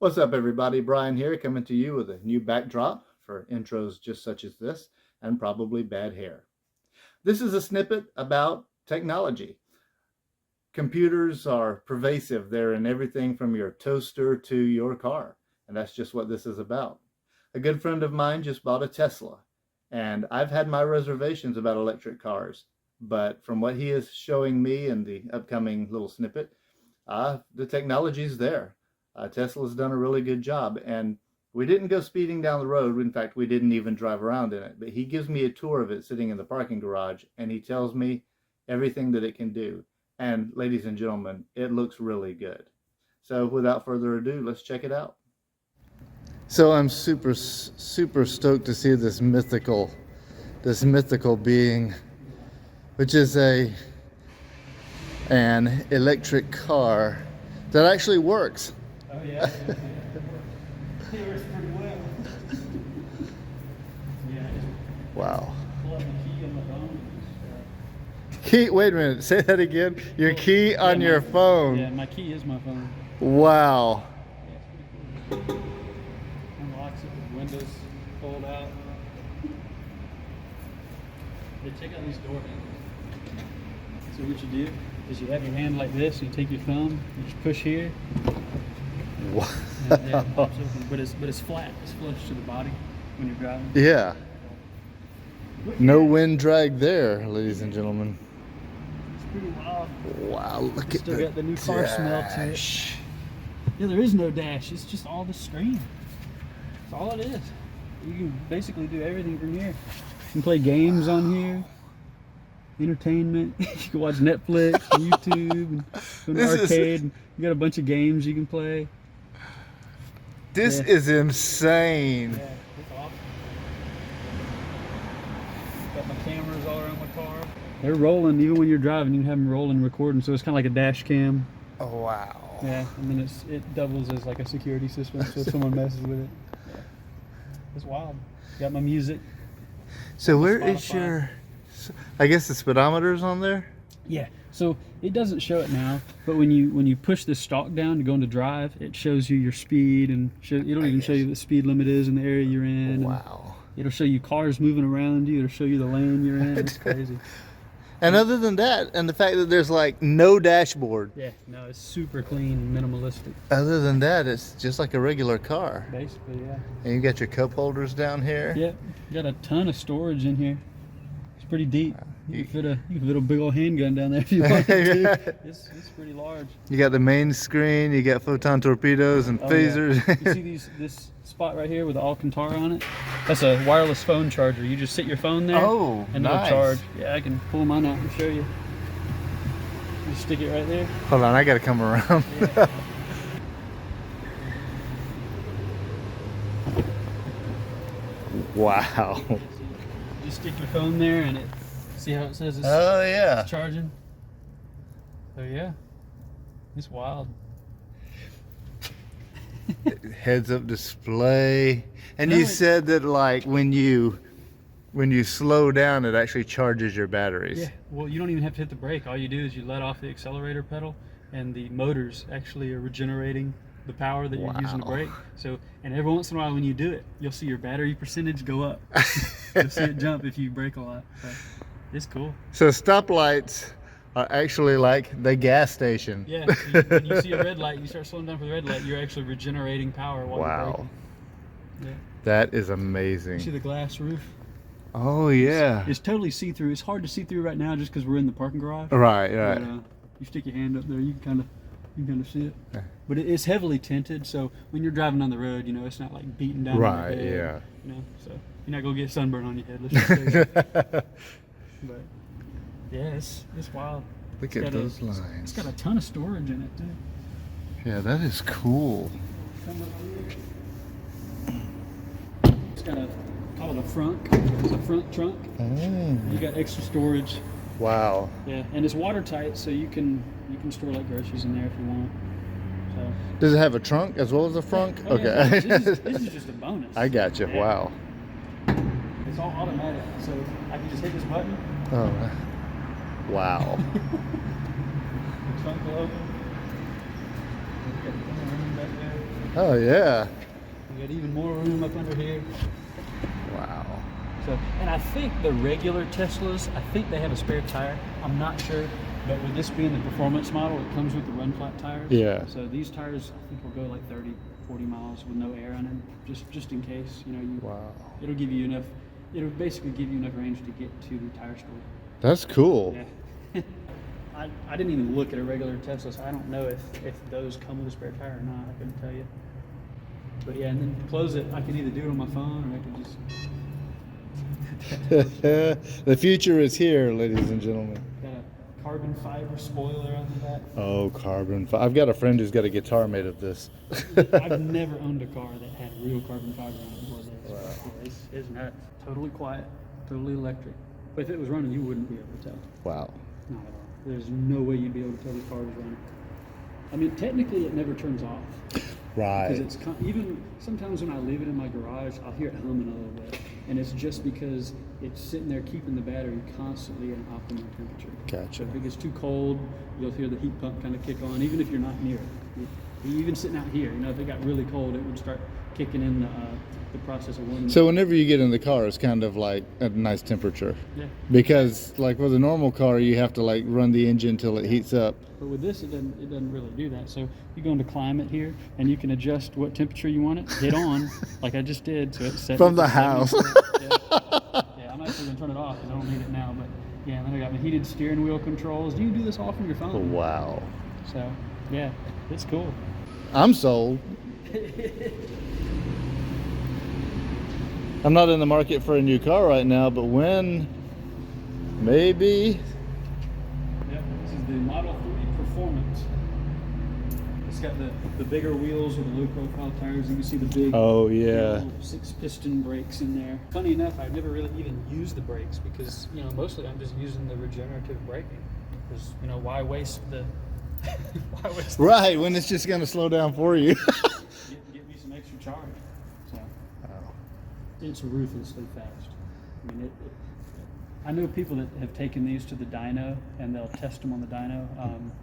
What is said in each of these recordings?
What's up, everybody? Brian here, coming to you with a new backdrop for intros just such as this, and probably bad hair. This is a snippet about technology. Computers are pervasive. They're in everything from your toaster to your car, and that's just what this is about. A good friend of mine just bought a Tesla, and I've had my reservations about electric cars, but from what he is showing me in the upcoming little snippet, the technology's there. Tesla's done a really good job, and we didn't go speeding down the road. In fact, we didn't even drive around in it, but he gives me a tour of it sitting in the parking garage, and he tells me everything that it can do. And ladies and gentlemen, it looks really good. So without further ado, let's check it out. So I'm super stoked to see this mythical being, which is an electric car that actually works. Oh yeah, it works pretty well. Yeah. Wow. Pull up the key on my phone. Key, wait a minute, say that again. Your key on your phone. Yeah, my key is my phone. Wow. Yeah, it's pretty cool. Unlocks it with windows fold out. Hey, check out these door handles. So what you do is you have your hand like this, you take your thumb, you just push here. Wow. And it pops open, but it's flat. It's flush to the body when you're driving. Yeah. No wind drag there, ladies and gentlemen. It's pretty wild. Wow, look at Still got the new car smell to it. Yeah, there is no dash. It's just all the screen. That's all it is. You can basically do everything from here. You can play games on here. Entertainment. You can watch Netflix, and YouTube, and go to an arcade. You got a bunch of games you can play. This is insane. Yeah, it's awesome. Got my cameras all around my car. They're rolling even when you're driving. You can have them rolling, recording. So it's kind of like a dash cam. Oh, wow. Yeah, and then it doubles as like a security system. So if someone messes with it, yeah. It's wild. Got my music. So where is your? I guess the speedometer's on there. Yeah. So it doesn't show it now, but when you push the stalk down to go into drive, it shows you your speed and it'll even show you what the speed limit is in the area you're in. Wow. It'll show you cars moving around you. It'll show you the lane you're in. It's crazy. And other than that, and the fact that there's like no dashboard. Yeah. No, it's super clean, minimalistic. Other than that, it's just like a regular car. Basically, yeah. And you got your cup holders down here. Yep. Got a ton of storage in here. It's pretty deep. You can fit a big old handgun down there if you want to. It's pretty large. You got the main screen, you got photon torpedoes and phasers. Yeah. You see this spot right here with the Alcantara on it? That's a wireless phone charger. You just sit your phone there and it'll charge. Yeah, I can pull mine out and show you. You stick it right there. Hold on, I gotta come around. Yeah. Wow. You just stick your phone there and see how it says it's charging? So yeah, it's wild. Heads up display. And you said that like when you slow down, it actually charges your batteries. Yeah, well, you don't even have to hit the brake. All you do is you let off the accelerator pedal and the motors actually are regenerating the power that you're using to brake. So, and every once in a while when you do it, you'll see your battery percentage go up. You'll see it jump if you brake a lot. So it's cool. So stoplights are actually like the gas station. Yeah, when you see a red light, you start slowing down for the red light, you're actually regenerating power while you're braking. Yeah. That is amazing. You see the glass roof? Oh yeah. It's totally see-through. It's hard to see through right now just because we're in the parking garage. Right. But, you stick your hand up there, you can kind of see it. Yeah. But it's heavily tinted, so when you're driving on the road, you know, it's not like beating down on your head. Yeah. You know, so you're not gonna get sunburn on your head. Let's just say that. But yeah, it's wild. Look at those lines. It's got a ton of storage in it too. Yeah, that is cool. It's got call it a frunk. It's a front trunk. You got extra storage. Wow. Yeah, and it's watertight, so you can store like groceries in there if you want. So. Does it have a trunk as well as a frunk? Oh, okay. Yeah, this is just a bonus. I got you. Yeah. Wow. It's all automatic, so I can just hit this button. Oh. Wow. The trunk will open. Oh yeah. You got even more room up under here. Wow. So, and I think the regular Teslas, I think they have a spare tire. I'm not sure, but with this being the performance model, it comes with the run flat tires. Yeah. So these tires, I think, will go like 30, 40 miles with no air on them, just in case. You know, Wow. it'll give you enough. It'll basically give you enough range to get to the tire store. That's cool. Yeah. I didn't even look at a regular Tesla, so I don't know if those come with a spare tire or not. I couldn't tell you. But yeah, and then to close it, I can either do it on my phone or I can just. The future is here, ladies and gentlemen. Got a carbon fiber spoiler on the back. Oh, carbon fiber. I've got a friend who's got a guitar made of this. I've never owned a car that had real carbon fiber on it before this. Wow. Yeah, it's nuts. Totally quiet, totally electric. But if it was running, you wouldn't be able to tell. Wow. Not at all. There's no way you'd be able to tell the car was running. I mean, technically, it never turns off. Right. Because it's even sometimes when I leave it in my garage, I'll hear it humming a little bit, and it's just because it's sitting there keeping the battery constantly at an optimum temperature. Gotcha. So if it gets too cold, you'll hear the heat pump kind of kick on, even if you're not near it. Even sitting out here, you know, if it got really cold, it would start kicking in the process of warming. So whenever you get in the car, it's kind of like a nice temperature. Yeah. Because like with a normal car, you have to like run the engine till it heats up. But with this, it doesn't really do that. So you go into climate here, and you can adjust what temperature you want it. Hit on, like I just did. So it's set From to the house. 70. Yeah, I'm actually gonna turn it off because I don't need it now. But yeah, and then I got my heated steering wheel controls. You can do this all from your phone. Wow. So yeah, it's cool. I'm sold. I'm not in the market for a new car right now, but when, maybe. Yep, this is the Model 3 Performance. It's got the bigger wheels with the low profile tires. You can see the big Oh yeah. 6-piston brakes in there. Funny enough, I've never really even used the brakes because, you know, mostly I'm just using the regenerative braking. Because, you know, why waste the why waste the Right, when it's just gonna slow down for you. get me some extra charge. So Wow. it's ruthlessly fast. I mean, I know people that have taken these to the dyno and they'll test them on the dyno.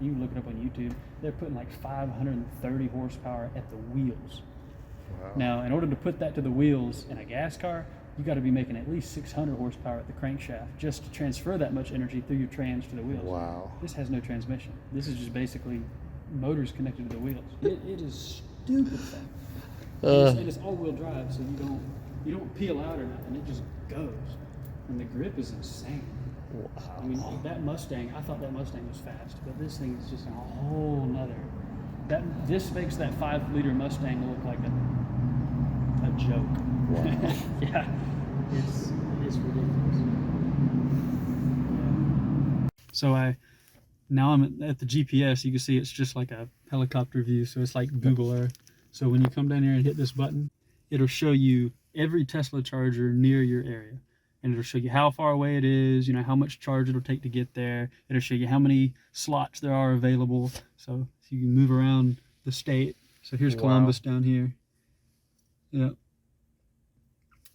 You can look it up on YouTube. They're putting like 530 horsepower at the wheels. Wow. Now, in order to put that to the wheels in a gas car, you got to be making at least 600 horsepower at the crankshaft just to transfer that much energy through your trans to the wheels. Wow. This has no transmission. This is just basically motors connected to the wheels. It is stupid fast. And it's all-wheel drive, so you don't peel out or nothing. It just goes. And the grip is insane. Wow. I mean, that Mustang, I thought that Mustang was fast, but this thing is just a whole nother. This makes that 5-liter Mustang look like a joke. Wow. Yeah, it's ridiculous. Yeah. So now I'm at the GPS. You can see it's just like a helicopter view, so it's like Google Earth. So when you come down here and hit this button, it'll show you every Tesla charger near your area. And it'll show you how far away it is, you know, how much charge it'll take to get there. It'll show you how many slots there are available. So you can move around the state. So here's Wow. Columbus down here. Yep.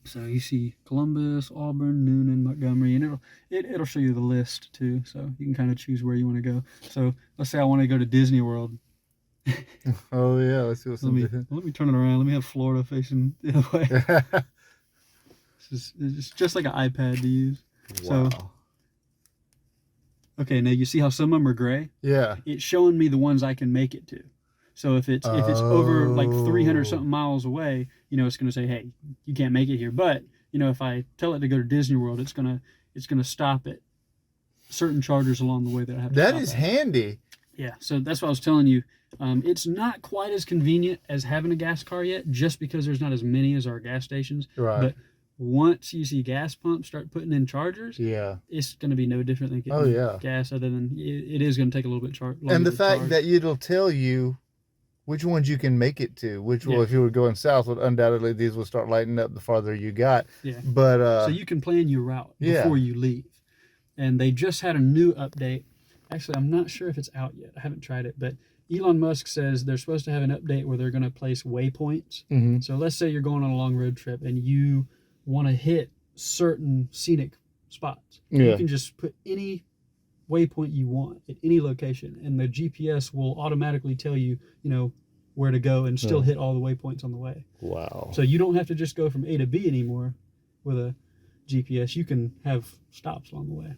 So you see Columbus, Auburn, Noonan, Montgomery, and it'll show you the list too. So you can kind of choose where you want to go. So let's say I want to go to Disney World. Oh yeah, let's see what's Let me turn it around. Let me have Florida facing the other way. It's just like an iPad to use. Wow. So, okay, now you see how some of them are gray? Yeah. It's showing me the ones I can make it to. So if it's over like 300 something miles away, you know, it's going to say, hey, you can't make it here. But, you know, if I tell it to go to Disney World, it's going to stop at certain chargers along the way that I have to That stop is at. handy. Yeah, so that's what I was telling you. It's not quite as convenient as having a gas car yet, just because there's not as many as our gas stations. Right. But once you see gas pumps start putting in chargers, Yeah. it's going to be no different than getting yeah. gas, other than it is going to take a little bit longer. And the to fact charge. that it'll tell you which ones you can make it to, which Yeah. if you were going south, would undoubtedly these will start lighting up the farther you got. Yeah. But So you can plan your route yeah. before you leave. And they just had a new update. Actually, I'm not sure if it's out yet. I haven't tried it, but Elon Musk says they're supposed to have an update where they're going to place waypoints. Mhm. So let's say you're going on a long road trip and you want to hit certain scenic spots. Yeah. You can just put any waypoint you want at any location, and the GPS will automatically tell you, you know, where to go and still Hmm. hit all the waypoints on the way. Wow. So you don't have to just go from A to B anymore with a GPS. You can have stops along the way.